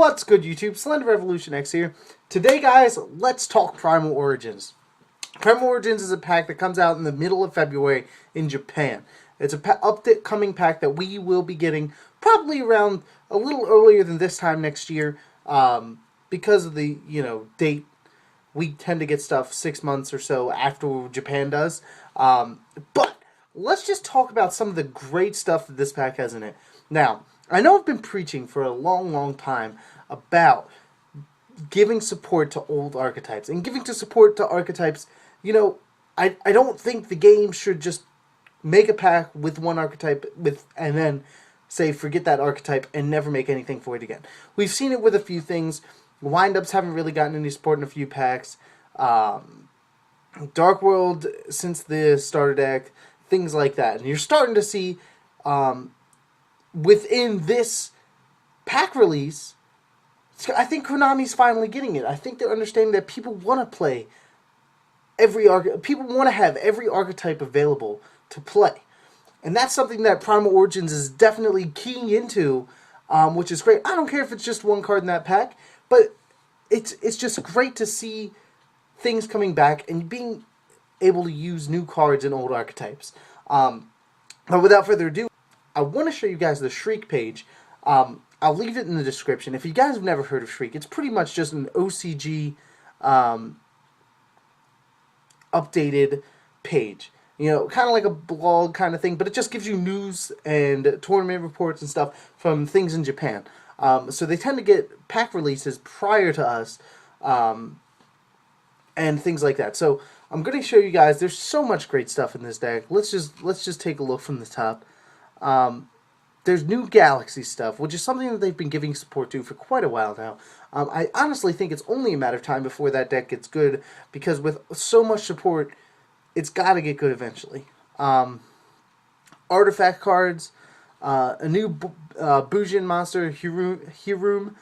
What's good, YouTube? Slendy Revolution X here. Today, guys, let's talk Primal Origins. Primal Origins is a pack that comes out in the middle of February in Japan. It's a upcoming pack that we will be getting probably around a little earlier than this time next year, because of the date. We tend to get stuff 6 months or so after Japan does. But let's just talk about some of the great stuff that this pack has in it. Now, I know I've been preaching for a long time about giving support to old archetypes. And giving support to archetypes, I don't think the game should just make a pack with one archetype and then say forget that archetype and never make anything for it again. We've seen it with a few things. Windups haven't really gotten any support in a few packs. Dark World since the starter deck, things like that. And you're starting to see within this pack release, I think Konami's finally getting it. I think they're understanding that people want to play people want to have every archetype available to play. And that's something that Primal Origins is definitely keying into, which is great. I don't care if it's just one card in that pack, but it's just great to see things coming back and being able to use new cards in old archetypes. But without further ado, I want to show you guys the Shriek page. I'll leave it in the description. If you guys have never heard of Shriek, it's pretty much just an OCG updated page. Kind of like a blog kind of thing, but it just gives you news and tournament reports and stuff from things in Japan. So they tend to get pack releases prior to us, and things like that. So I'm going to show you guys. There's so much great stuff in this deck. Let's just take a look from the top. There's new Galaxy stuff, which is something that they've been giving support to for quite a while now. I honestly think it's only a matter of time before that deck gets good, because with so much support, it's got to get good eventually. Artifact cards, a new Bujin monster, Hirum.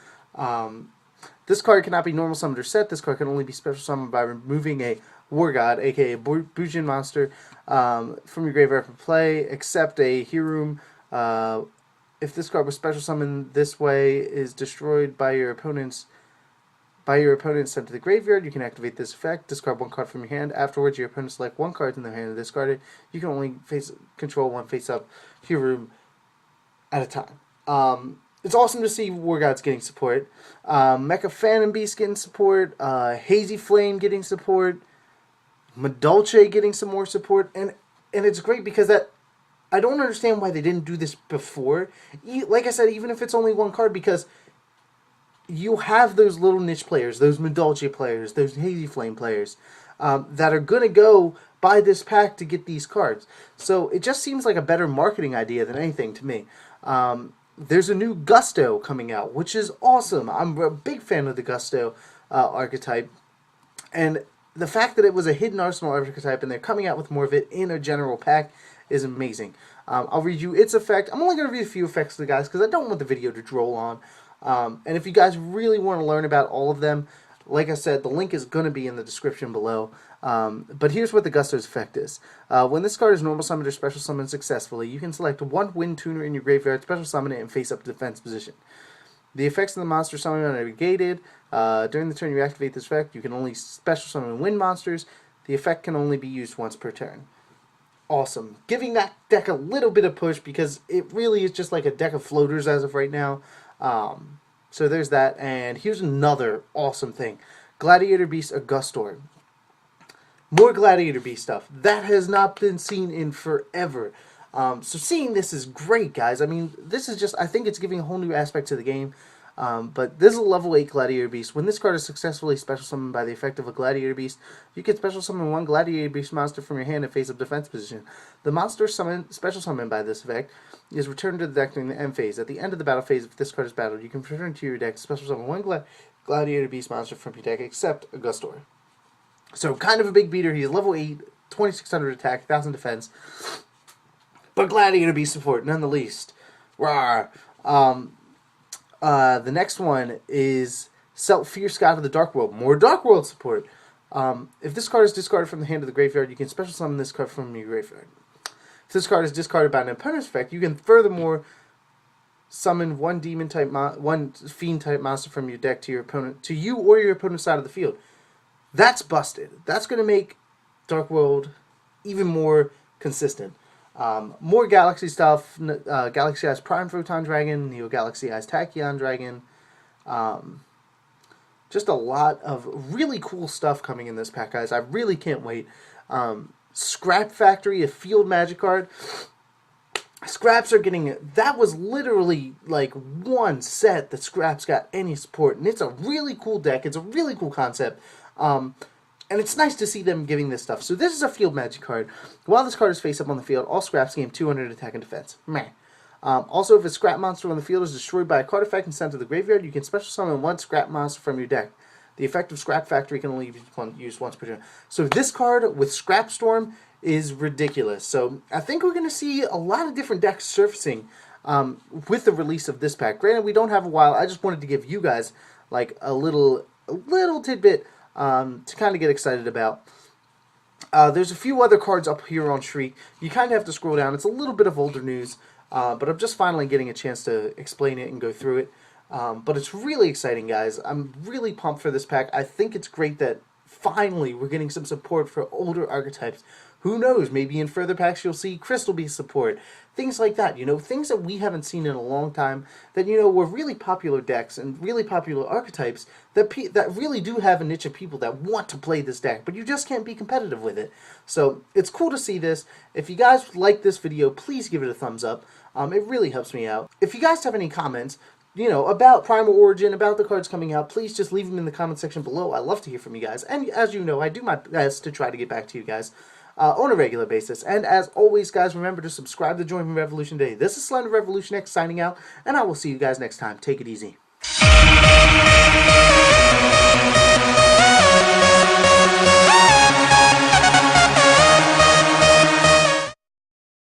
This card cannot be normal summoned or set. This card can only be special summoned by removing a War God, aka Bujin monster, from your graveyard for play, except a Hirum. If this card was special summoned this way, is destroyed by your opponent's sent to the graveyard, you can activate this effect. Discard one card from your hand. Afterwards, your opponent select one card in their hand and discard it. You can only control one face-up Hirum at a time. It's awesome to see War Gods getting support. Mecha Phantom Beast getting support. Hazy Flame getting support. Madolche getting some more support. And it's great because I don't understand why they didn't do this before. Like I said, even if it's only one card, because you have those little niche players, those Madolche players, those Hazy Flame players, that are going to go buy this pack to get these cards. So it just seems like a better marketing idea than anything to me. There's a new Gusto coming out, which is awesome. I'm a big fan of the Gusto archetype. And the fact that it was a hidden arsenal archetype and they're coming out with more of it in a general pack is amazing. I'll read you its effect. I'm only going to read a few effects to the guys because I don't want the video to droll on. And if you guys really want to learn about all of them, like I said, the link is going to be in the description below. But here's what the Gusto's effect is. When this card is normal summoned or special summoned successfully, you can select one Wind Tuner in your graveyard, special summon it, and face up defense position. The effects of the monster summoned are negated. During the turn you activate this effect, you can only special summon wind monsters. The effect can only be used once per turn. Awesome. Giving that deck a little bit of push because it really is just like a deck of floaters as of right now. So there's that. And here's another awesome thing. Gladiator Beast Augustor. More Gladiator Beast stuff. That has not been seen in forever. So seeing this is great, guys. I mean, this is just, I think it's giving a whole new aspect to the game. But this is a level 8 Gladiator Beast. When this card is successfully special summoned by the effect of a Gladiator Beast, you can special summon one Gladiator Beast monster from your hand in face-up defense position. The monster special summoned by this effect is returned to the deck during the end phase. At the end of the battle phase, if this card is battled, you can return to your deck to special summon one Gladiator Beast monster from your deck, except Augustor. So, kind of a big beater. He's level 8, 2600 attack, 1000 defense. But Gladiator Beast support, none the least. Rawr. The next one is Fierce God of the Dark World. More Dark World support. If this card is discarded from the hand of the graveyard, you can special summon this card from your graveyard. If this card is discarded by an opponent's effect, you can furthermore summon one demon type, one fiend type monster from your deck to your opponent, to you or your opponent's side of the field. That's busted. That's going to make Dark World even more consistent. More Galaxy stuff. Galaxy Eyes Prime Photon Dragon, Neo Galaxy Eyes Tachyon Dragon. Just a lot of really cool stuff coming in this pack, guys. I really can't wait. Scrap Factory, a field magic card. Scraps are getting... That was literally like one set that Scraps got any support. And it's a really cool deck. It's a really cool concept. And it's nice to see them giving this stuff. So this is a field magic card. While this card is face up on the field, all Scraps gain 200 attack and defense. Meh. Also, if a Scrap monster on the field is destroyed by a card effect and sent to the graveyard, you can special summon one Scrap monster from your deck. The effect of Scrap Factory can only be used once per turn. So this card with Scrap Storm is ridiculous. So I think we're going to see a lot of different decks surfacing with the release of this pack. Granted, we don't have a while. I just wanted to give you guys like a little tidbit to kind of get excited about. There's a few other cards up here on Shriek. You kind of have to scroll down. It's a little bit of older news, but I'm just finally getting a chance to explain it and go through it. But it's really exciting, guys. I'm really pumped for this pack. I think it's great that finally we're getting some support for older archetypes. Who knows, maybe in further packs you'll see Crystal Beast support. Things like that, you know, things that we haven't seen in a long time that, you know, were really popular decks and really popular archetypes that that really do have a niche of people that want to play this deck, but you just can't be competitive with it. So it's cool to see this. If you guys like this video, please give it a thumbs up. It really helps me out. If you guys have any comments, you know, about Primal Origin, about the cards coming out, please just leave them in the comment section below. I love to hear from you guys. And as you know, I do my best to try to get back to you guys on a regular basis. And as always, guys, remember to subscribe to Join Me Revolution Day. This is Slendy Revolution X signing out, and I will see you guys next time. Take it easy.